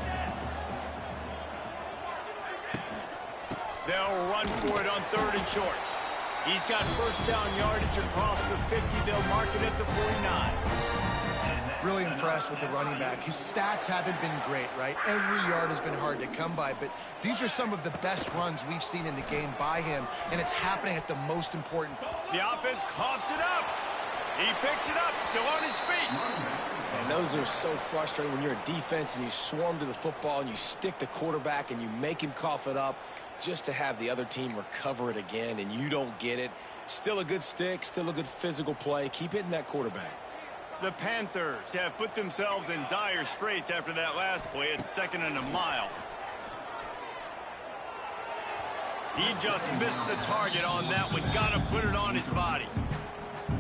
Speaker 1: They'll run for it on 3rd and short. He's got 1st down yardage across the 50. They'll mark it at the 49.
Speaker 3: Really impressed with the running back. His stats haven't been great, right? Every yard has been hard to come by, but these are some of the best runs we've seen in the game by him, and it's happening at the most important.
Speaker 1: The offense coughs it up. He picks it up, still on his feet.
Speaker 2: And those are so frustrating when you're a defense and you swarm to the football and you stick the quarterback and you make him cough it up just to have the other team recover it again and you don't get it. Still a good stick, still a good physical play. Keep hitting that quarterback.
Speaker 1: The Panthers have put themselves in dire straits after that last play. It's 2nd and a mile. He just missed the target on that one. Got to put it on his body.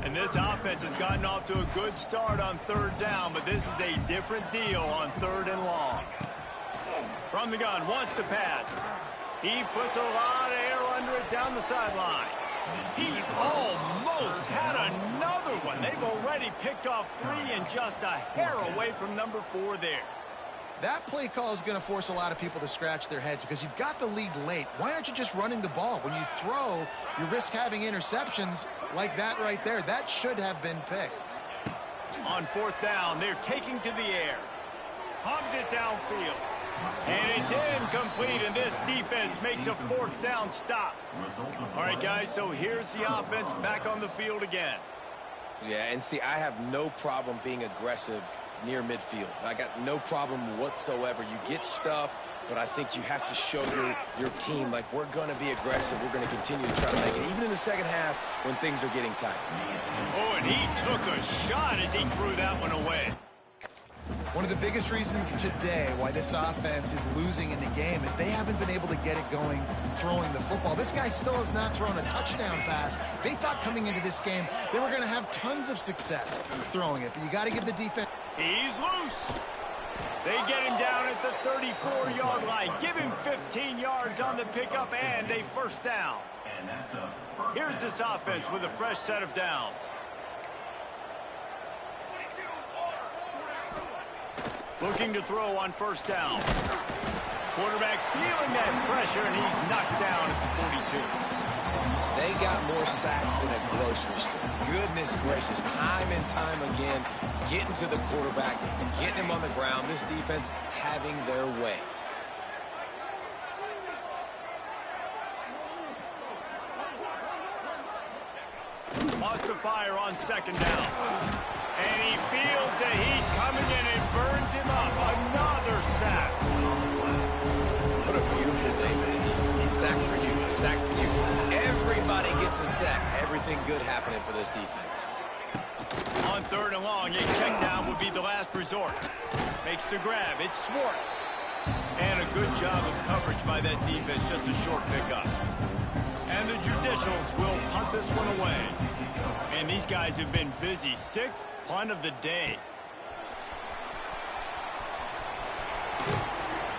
Speaker 1: And this offense has gotten off to a good start on third down, but this is a different deal on third and long. From the gun, wants to pass. He puts a lot of air under it down the sideline. He almost had another one. They've already picked off 3 and just a hair away from number 4 there.
Speaker 3: That play call is going to force a lot of people to scratch their heads because you've got the lead late. Why aren't you just running the ball? When you throw, you risk having interceptions like that right there. That should have been picked.
Speaker 1: On fourth down, they're taking to the air. Hubs it downfield. And it's incomplete, and this defense makes a fourth down stop. All right, guys, so here's the offense back on the field again.
Speaker 2: Yeah, and see, I have no problem being aggressive near midfield. I got no problem whatsoever. You get stuffed, but I think you have to show your team, like, we're going to be aggressive. We're going to continue to try to make it, even in the second half when things are getting tight.
Speaker 1: Oh, and he took a shot as he threw that one away.
Speaker 3: One of the biggest reasons today why this offense is losing in the game is they haven't been able to get it going throwing the football. This guy still has not thrown a touchdown pass. They thought coming into this game they were going to have tons of success throwing it, but you got to give the defense.
Speaker 1: He's loose. They get him down at the 34-yard line. Give him 15 yards on the pickup and a first down. Here's this offense with a fresh set of downs. Looking to throw on first down. Quarterback feeling that pressure, and he's knocked down at the 42.
Speaker 2: They got more sacks than a grocery store. Goodness gracious, time and time again, getting to the quarterback, getting him on the ground. This defense having their way.
Speaker 1: Lost to fire on second down. And he feels the heat coming in and burns him up. Another sack.
Speaker 2: What a beautiful day for the defense. A sack for you, a sack for you. Everybody gets a sack. Everything good happening for this defense.
Speaker 1: On third and long, a check down would be the last resort. Makes the grab. It's Schwartz. And a good job of coverage by that defense. Just a short pickup. And the Judicials will punt this one away. And these guys have been busy. 6th punt of the day.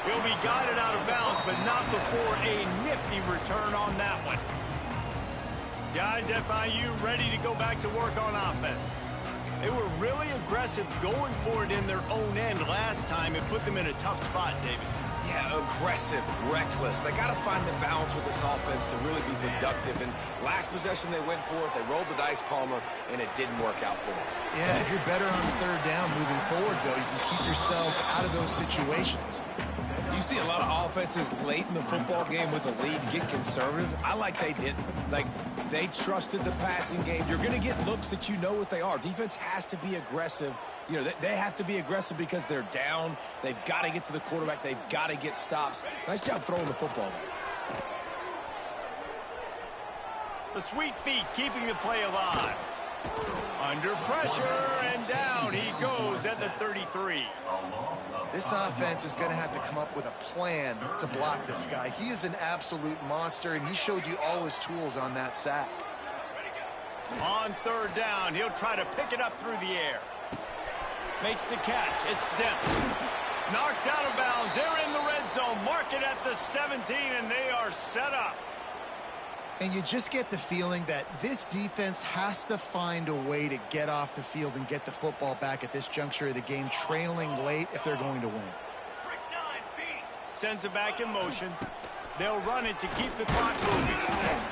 Speaker 1: He'll be guided out of bounds, but not before a nifty return on that one. Guys, FIU ready to go back to work on offense. They were really aggressive going for it in their own end last time. It put them in a tough spot, David.
Speaker 2: Yeah, aggressive, reckless. They got to find the balance with this offense to really be productive. And last possession they went for it. They rolled the dice, Palmer, and it didn't work out for them.
Speaker 3: Yeah, if you're better on third down moving forward, though, you can keep yourself out of those situations.
Speaker 2: You see a lot of offenses late in the football game with a lead get conservative. I like they didn't. Like, they trusted the passing game. You're going to get looks that you know what they are. Defense has to be aggressive. You know, they have to be aggressive because they're down. They've got to get to the quarterback. They've got to get stops. Nice job throwing the football there.
Speaker 1: The sweet feet keeping the play alive. Under pressure, and down he goes at the 33.
Speaker 3: This offense is going to have to come up with a plan to block this guy. He is an absolute monster, and he showed you all his tools on that sack.
Speaker 1: On third down, he'll try to pick it up through the air. Makes the catch. It's Dent. Knocked out of bounds. They're in the red zone. Mark it at the 17, and they are set up.
Speaker 3: And you just get the feeling that this defense has to find a way to get off the field and get the football back at this juncture of the game, trailing late if they're going to win.
Speaker 1: Sends it back in motion. They'll run it to keep the clock moving.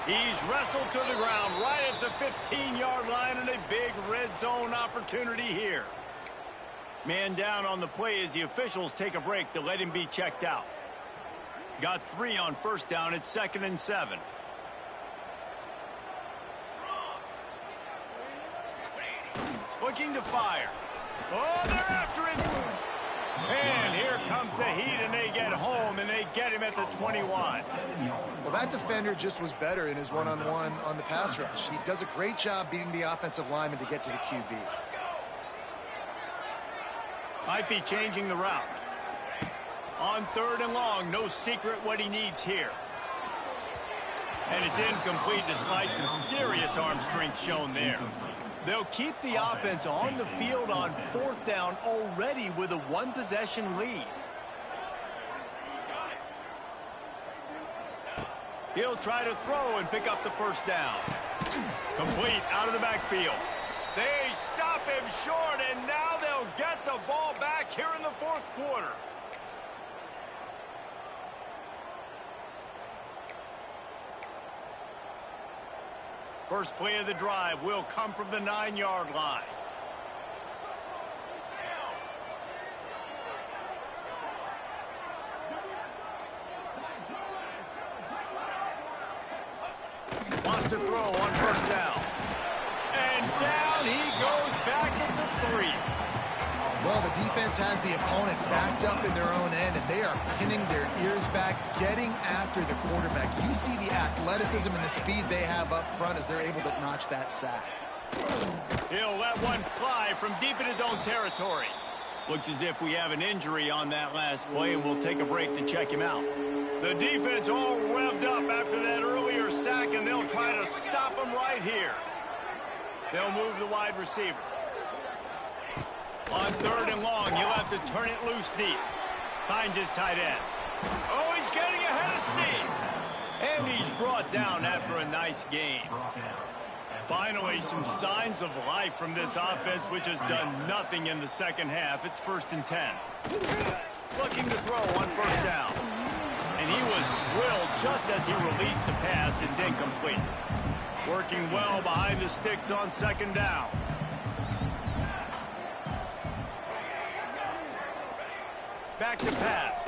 Speaker 1: He's wrestled to the ground right at the 15-yard line, and a big red zone opportunity here. Man down on the play as the officials take a break to let him be checked out. Got 3 on first down. It's 2nd and 7. Looking to fire. Oh, they're after him. And here comes the heat, and they get home, and they get him at the 21.
Speaker 3: Well, that defender just was better in his one-on-one on the pass rush. He does a great job beating the offensive lineman to get to the QB.
Speaker 1: Might be changing the route. On third and long, no secret what he needs here. And it's incomplete despite some serious arm strength shown there. They'll keep the offense on the field on 4th down already with a 1-possession lead. He'll try to throw and pick up the 1st down. Complete out of the backfield. They stop him short, and now they'll get the ball back here in the 4th quarter. First play of the drive will come from the 9-yard line. Wants to throw on 1st down. And down he goes back at the 3.
Speaker 3: Well, the defense has the opponent backed up in their own end, and they are pinning their ears back, getting after the quarterback. You see the athleticism and the speed they have up front as they're able to notch that sack.
Speaker 1: He'll let one fly from deep in his own territory. Looks as if we have an injury on that last play, and we'll take a break to check him out. The defense all revved up after that earlier sack, and they'll try to stop him right here. They'll move the wide receiver. On 3rd and long, he'll have to turn it loose deep. Finds his tight end. Oh, he's getting ahead of steam. And he's brought down after a nice gain. Finally, some signs of life from this offense, which has done nothing in the second half. It's 1st and 10. Looking to throw on 1st down. And he was drilled just as he released the pass. It's incomplete. Working well behind the sticks on 2nd down. Back to pass.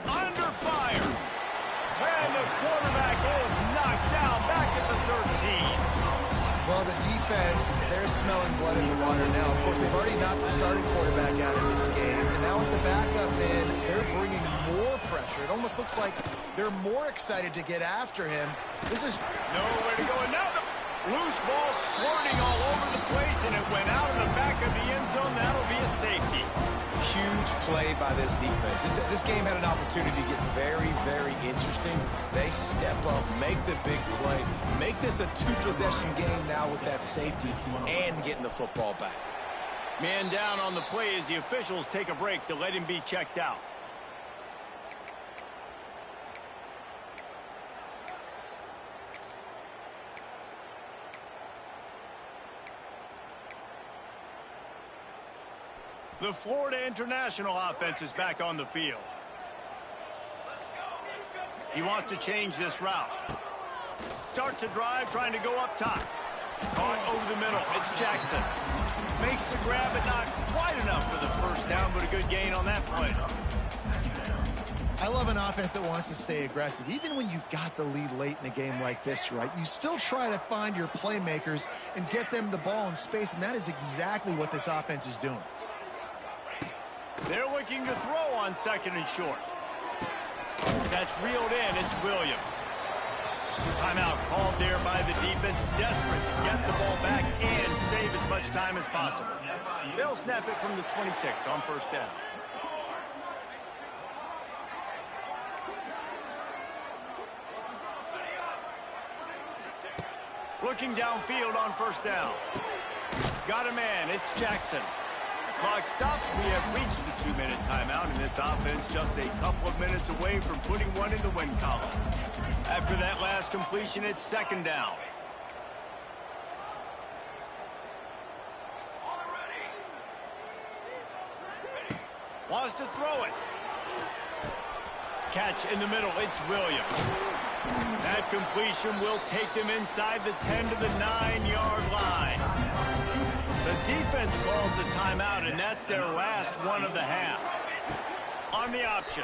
Speaker 1: Under fire. And the quarterback is knocked down back at the 13.
Speaker 3: Well, the defense, they're smelling blood in the water now. Of course, they've already knocked the starting quarterback out of this game. And now with the backup in, they're bringing more pressure. It almost looks like they're more excited to get after him. This is
Speaker 1: nowhere to go. And now the loose ball squirting all over the place, and it went out of the back of the end zone. That'll be a safety.
Speaker 2: Huge play by this defense. This game had an opportunity to get very, very interesting. They step up, make the big play, make this a 2-possession game now with that safety and getting the football back.
Speaker 1: Man down on the play as the officials take a break to let him be checked out. The Florida International offense is back on the field. He wants to change this route. Starts a drive trying to go up top. Caught over the middle. It's Jackson. Makes the grab, but not quite enough for the 1st down, but a good gain on that play.
Speaker 3: I love an offense that wants to stay aggressive. Even when you've got the lead late in a game like this, right, you still try to find your playmakers and get them the ball in space, and that is exactly what this offense is doing.
Speaker 1: They're looking to throw on 2nd and short. That's reeled in. It's Williams. Timeout called there by the defense, desperate to get the ball back and save as much time as possible. They'll snap it from the 26 on 1st down. Looking downfield on 1st down. Got a man. It's Jackson. Clock stops. We have reached the 2-minute timeout, and this offense just a couple of minutes away from putting one in the win column. After that last completion, it's 2nd down. Wants to throw it. Catch in the middle. It's Williams. That completion will take them inside the 10 to the 9-yard line. The defense calls a timeout, and that's their last one of the half. On the option.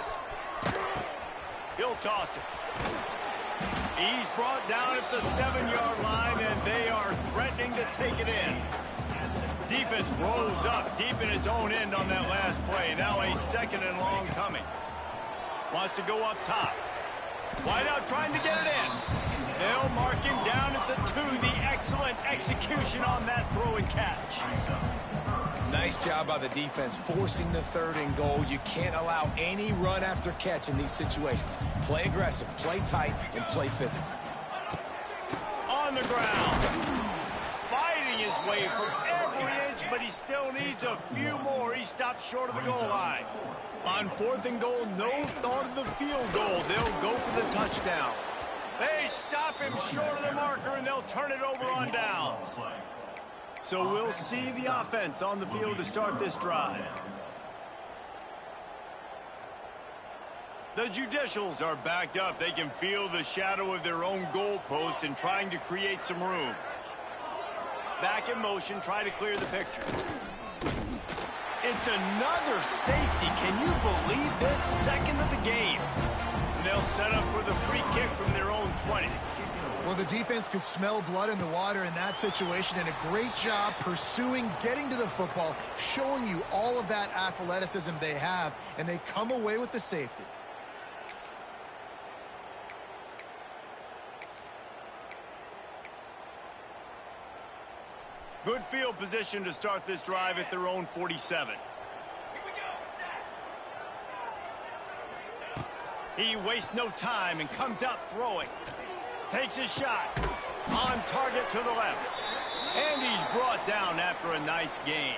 Speaker 1: He'll toss it. He's brought down at the 7-yard line, and they are threatening to take it in. Defense rolls up deep in its own end on that last play. Now a 2nd and long coming. Wants to go up top. Wide out trying to get it in. They'll mark him down at the 2. The excellent execution on that throw and catch.
Speaker 2: Nice job by the defense forcing the 3rd and goal. You can't allow any run after catch in these situations. Play aggressive, play tight, and play physical.
Speaker 1: On the ground. Fighting his way from every inch, but he still needs a few more. He stopped short of the goal line. On 4th and goal, no thought of the field goal. They'll go for the touchdown. They stop him short of the marker, and they'll turn it over on downs. So we'll see the offense on the field to start this drive. The Judicials are backed up. They can feel the shadow of their own goalpost and trying to create some room. Back in motion, try to clear the picture. It's another safety. Can you believe this? Second of the game. And they'll set up for the free kick from their own 20.
Speaker 3: Well, the defense could smell blood in the water in that situation, and a great job pursuing, getting to the football, showing you all of that athleticism they have, and they come away with the safety.
Speaker 1: Good field position to start this drive at their own 47. He wastes no time and comes out throwing. Takes his shot. On target to the left. And he's brought down after a nice gain.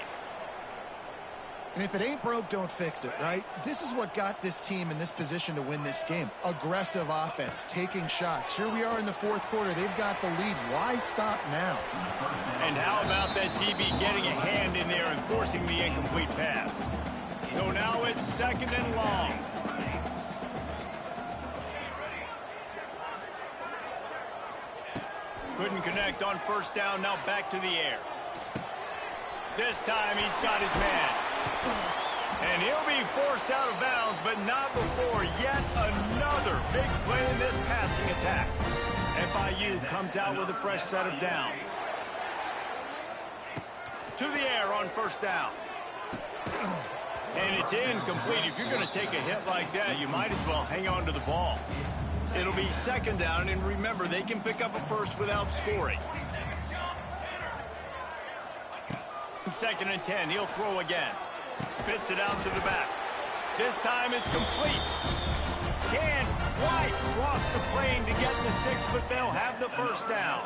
Speaker 3: And if it ain't broke, don't fix it, right? This is what got this team in this position to win this game. Aggressive offense, taking shots. Here we are in the 4th quarter. They've got the lead. Why stop now?
Speaker 1: And how about that DB getting a hand in there and forcing the incomplete pass? So now it's 2nd and long. Couldn't connect on 1st down. Now back to the air. This time he's got his man. And he'll be forced out of bounds, but not before yet another big play in this passing attack. FIU comes out with a fresh set of downs. To the air on 1st down. And it's incomplete. If you're going to take a hit like that, you might as well hang on to the ball. It'll be 2nd down, and remember, they can pick up a first without scoring. 2nd and 10, he'll throw again. Spits it out to the back. This time it's complete. Can't quite cross the plane to get the 6, but they'll have the 1st down.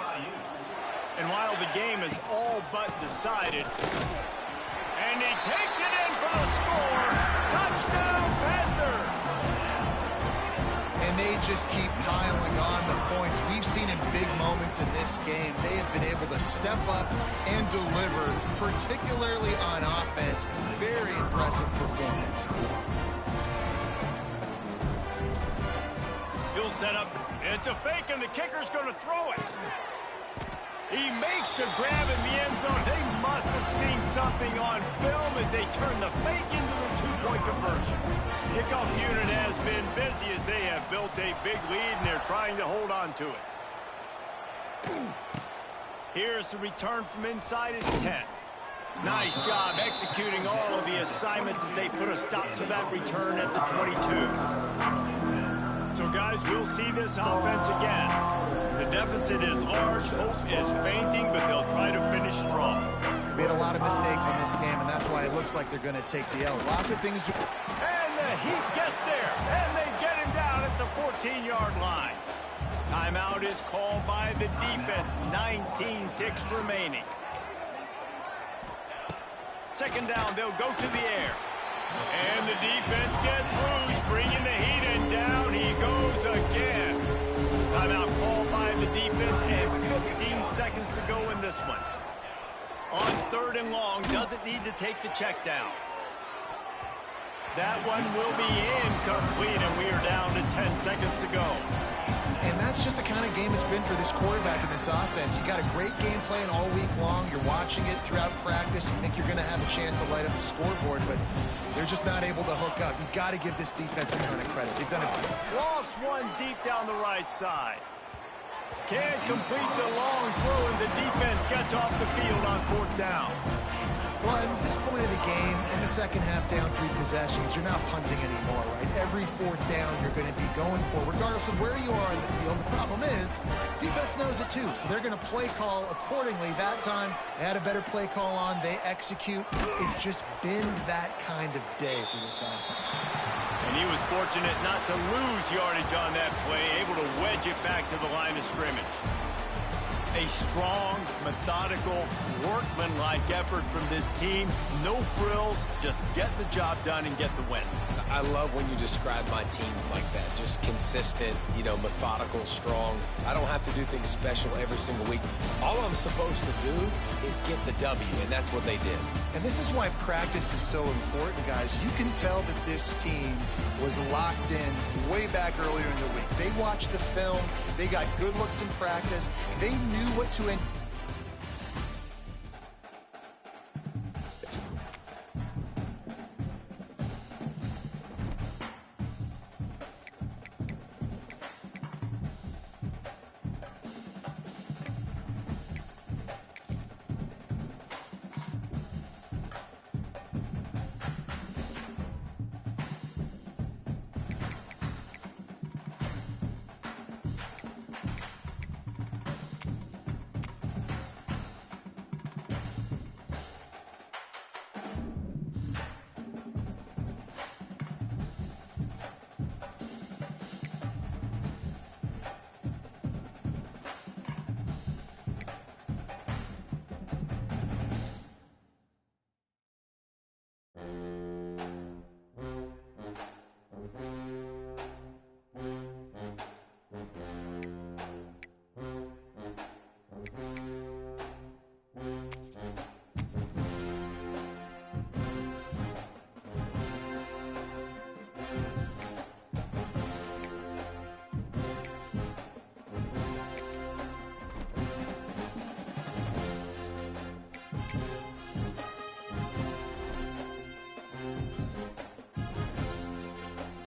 Speaker 1: And while the game is all but decided, and he takes it in for the score. Touchdown, Panthers!
Speaker 3: And they just keep piling on the points. We've seen in big moments in this game, they have been able to step up and deliver, particularly on offense. Very impressive performance.
Speaker 1: He'll set up. It's a fake, and the kicker's going to throw it. He makes the grab in the end zone. They must have seen something on film as they turn the fake into the 2-point conversion. Kickoff unit has been busy as they have built a big lead, and they're trying to hold on to it. Here's the return from inside his 10. Nice job executing all of the assignments as they put a stop to that return at the 22. So, guys, we'll see this offense again. The deficit is large. Hope is fainting, but they'll try to finish strong.
Speaker 3: Made a lot of mistakes in this game, and that's why it looks like they're going to take the L. Lots of things to...
Speaker 1: And the Heat gets there, and they get him down at the 14-yard line. Timeout is called by the defense. 19 ticks remaining. 2nd down, they'll go to the air. And the defense gets loose, bringing the Heat, and down he goes again. Timeout called by the defense, and 15 seconds to go in this one. On 3rd and long, doesn't need to take the check down. That one will be incomplete, and we are down to 10 seconds to go.
Speaker 3: And that's just the kind of game it's been for this quarterback in this offense. You got a great game plan all week long. You're watching it throughout practice. You think you're going to have a chance to light up the scoreboard, but they're just not able to hook up. You got to give this defense a ton of credit. They've done it.
Speaker 1: Lost one deep down the right side. Can't complete the long throw, and the defense gets off the field on 4th down.
Speaker 3: Well, at this point of the game, in the second half, down 3 possessions, you're not punting anymore, right? Every 4th down you're going to be going for, regardless of where you are in the field. The problem is, defense knows it too, so they're going to play call accordingly. That time, they had a better play call on. They execute. It's just been that kind of day for this offense.
Speaker 1: And he was fortunate not to lose yardage on that play, able to wedge it back to the line of scrimmage. A strong, methodical, workmanlike effort from this team. No frills, just get the job done and get the win.
Speaker 2: I love when you describe my teams like that. Just consistent, methodical, strong. I don't have to do things special every single week. All I'm supposed to do is get the W, and that's what they did.
Speaker 3: And this is why practice is so important, guys. You can tell that this team was locked in way back earlier in the week. They watched the film. They got good looks in practice. They knew what to